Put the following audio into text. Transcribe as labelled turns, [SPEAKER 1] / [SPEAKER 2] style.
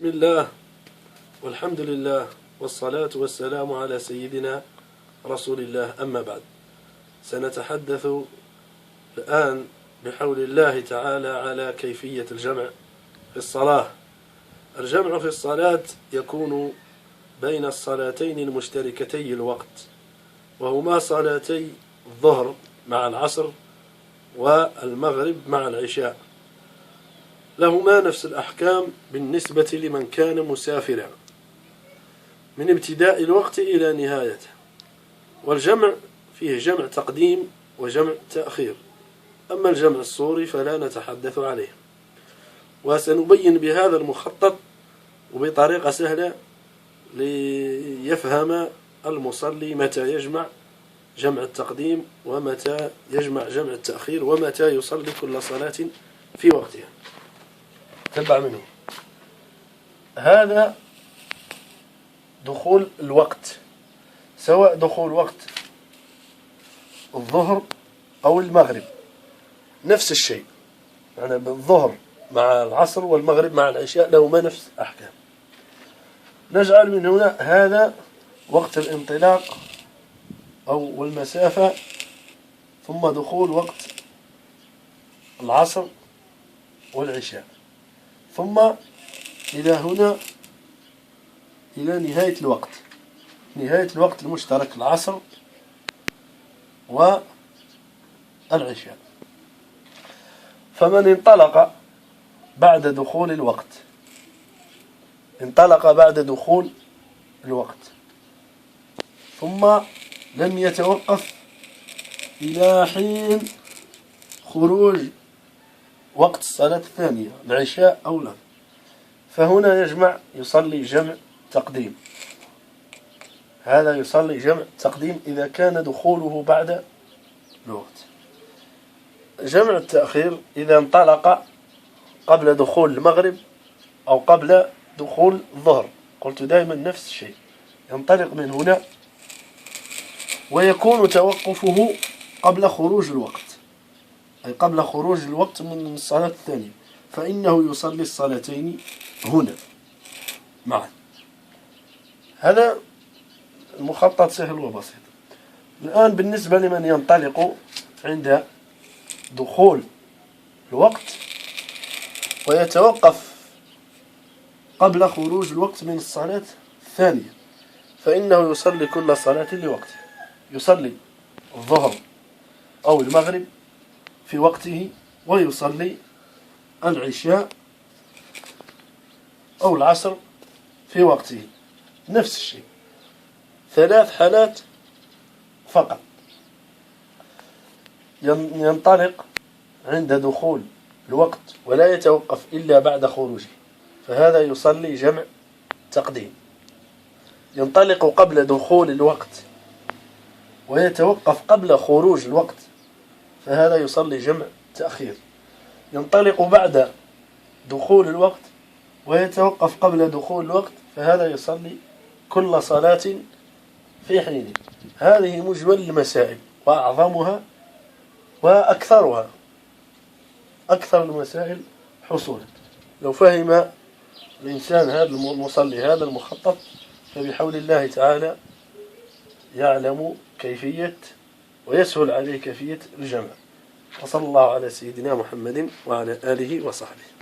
[SPEAKER 1] بسم الله والحمد لله والصلاة والسلام على سيدنا رسول الله. أما بعد، سنتحدث الآن بحول الله تعالى على كيفية الجمع في الصلاة. الجمع في الصلاة يكون بين الصلاتين المشتركتي الوقت، وهما صلاتي الظهر مع العصر والمغرب مع العشاء، لهما نفس الأحكام بالنسبة لمن كان مسافرا من ابتداء الوقت إلى نهايته. والجمع فيه جمع تقديم وجمع تأخير، أما الجمع الصوري فلا نتحدث عليه، وسنبين بهذا المخطط وبطريقة سهلة ليفهم المصلي متى يجمع جمع التقديم ومتى يجمع جمع التأخير ومتى يصلي كل صلاة في وقتها. تبع منه هذا دخول الوقت، سواء دخول وقت الظهر أو المغرب نفس الشيء، يعني بالظهر مع العصر والمغرب مع العشاء لهما نفس الأحكام. نجعل من هنا هذا وقت الانطلاق أو المسافة، ثم دخول وقت العصر والعشاء، ثم إلى هنا إلى نهاية الوقت، نهاية الوقت المشترك العصر والعشاء. فمن انطلق بعد دخول الوقت، انطلق بعد دخول الوقت ثم لم يتوقف إلى حين خروج وقت الصلاة الثانية العشاء أو لا، فهنا يجمع يصلي جمع تقديم. هذا يصلي جمع تقديم إذا كان دخوله بعد الوقت. جمع التأخير إذا انطلق قبل دخول المغرب أو قبل دخول الظهر، قلت دائما نفس الشيء، ينطلق من هنا ويكون توقفه قبل خروج الوقت، أي قبل خروج الوقت من الصلاة الثانية، فإنه يصلي الصلاتين هنا معا. هذا المخطط سهل وبسيط. الآن بالنسبة لمن ينطلق عند دخول الوقت ويتوقف قبل خروج الوقت من الصلاة الثانية، فإنه يصلي كل صلاة لوقته، يصلي الظهر أو المغرب في وقته، ويصلي العشاء أو العصر في وقته، نفس الشيء، 3 حالات فقط. ينطلق عند دخول الوقت ولا يتوقف إلا بعد خروجه، فهذا يصلي جمع تقديم. ينطلق قبل دخول الوقت ويتوقف قبل خروج الوقت، فهذا يصلي جمع تأخير. ينطلق بعد دخول الوقت ويتوقف قبل دخول الوقت، فهذا يصلي كل صلاة في حينه. هذه مجمل المسائل وأعظمها وأكثرها، أكثر المسائل حصولا. لو فهم الإنسان هذا المصلي هذا المخطط، فبحول الله تعالى يعلم كيفية ويسهل عليه كيفية الجمع. وصلى الله على سيدنا محمد وعلى آله وصحبه.